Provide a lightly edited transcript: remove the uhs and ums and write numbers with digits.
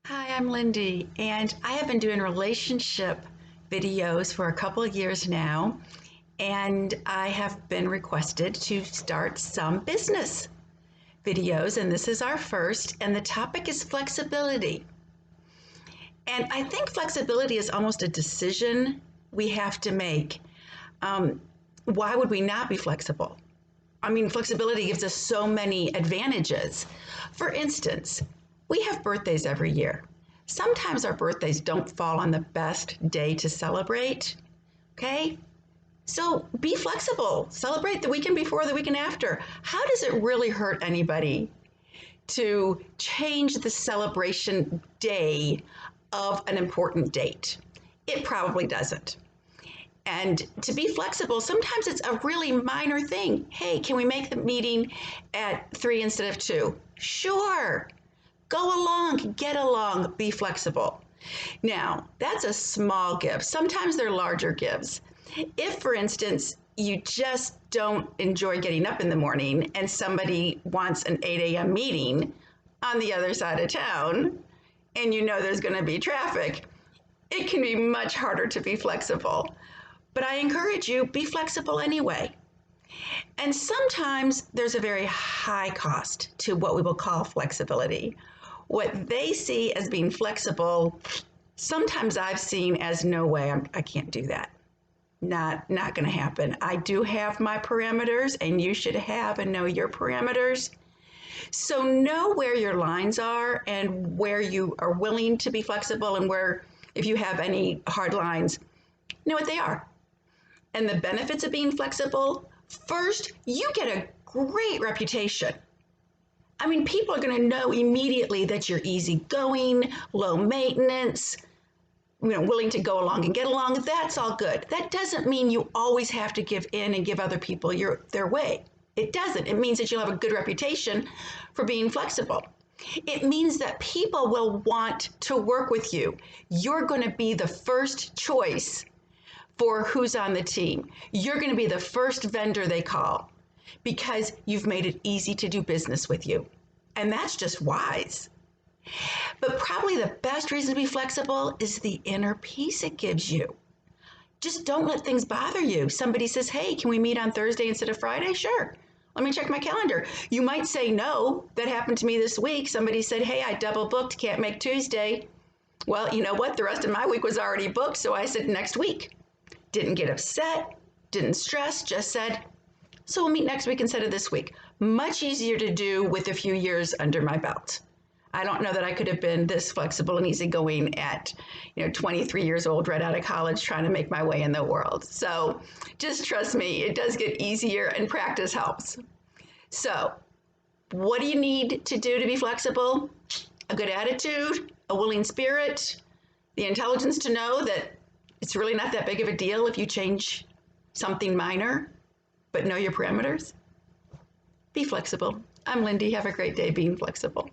Hi, I'm Lindy, and I have been doing relationship videos for a couple of years now, and I have been requested to start some business videos, and this is our first, and the topic is flexibility. And I think flexibility is almost a decision we have to make. Um, why would we not be flexible? I mean, flexibility gives us so many advantages. For instance, we have birthdays every year. Sometimes our birthdays don't fall on the best day to celebrate, okay? So be flexible. Celebrate the weekend before, the weekend after. How does it really hurt anybody to change the celebration day of an important date? It probably doesn't. And to be flexible, sometimes it's a really minor thing. Hey, can we make the meeting at 3 instead of 2? Sure. Go along, get along, be flexible. Now, that's a small give. Sometimes they're larger gives. If, for instance, you just don't enjoy getting up in the morning and somebody wants an 8 a.m. meeting on the other side of town and you know there's going to be traffic, it can be much harder to be flexible. But I encourage you, be flexible anyway. And sometimes there's a very high cost to what we will call flexibility. What they see as being flexible, sometimes I've seen as no way, I can't do that. Not going to happen. I do have my parameters, and you should have and know your parameters. So know where your lines are and where you are willing to be flexible, and where, if you have any hard lines, know what they are. And the benefits of being flexible, first, you get a great reputation. I mean, people are going to know immediately that you're easygoing, low maintenance, willing to go along and get along. That's all good. That doesn't mean you always have to give in and give other people their way. It doesn't. It means that you'll have a good reputation for being flexible. It means that people will want to work with you. You're going to be the first choice for who's on the team. You're going to be the first vendor they call because you've made it easy to do business with you. And that's just wise. But probably the best reason to be flexible is the inner peace it gives you. Just don't let things bother you. Somebody says, hey, can we meet on Thursday instead of Friday? Sure. Let me check my calendar. You might say no. That happened to me this week. Somebody said, hey, I double booked, can't make Tuesday. Well, you know what? The rest of my week was already booked, so I said next week. Didn't get upset, didn't stress, just said, so we'll meet next week instead of this week. Much easier to do with a few years under my belt. I don't know that I could have been this flexible and easygoing at 23 years old, right out of college, trying to make my way in the world. So just trust me, it does get easier and practice helps. So what do you need to do to be flexible? A good attitude, a willing spirit, the intelligence to know that it's really not that big of a deal if you change something minor, but know your parameters. Be flexible. I'm Lindy. Have a great day being flexible.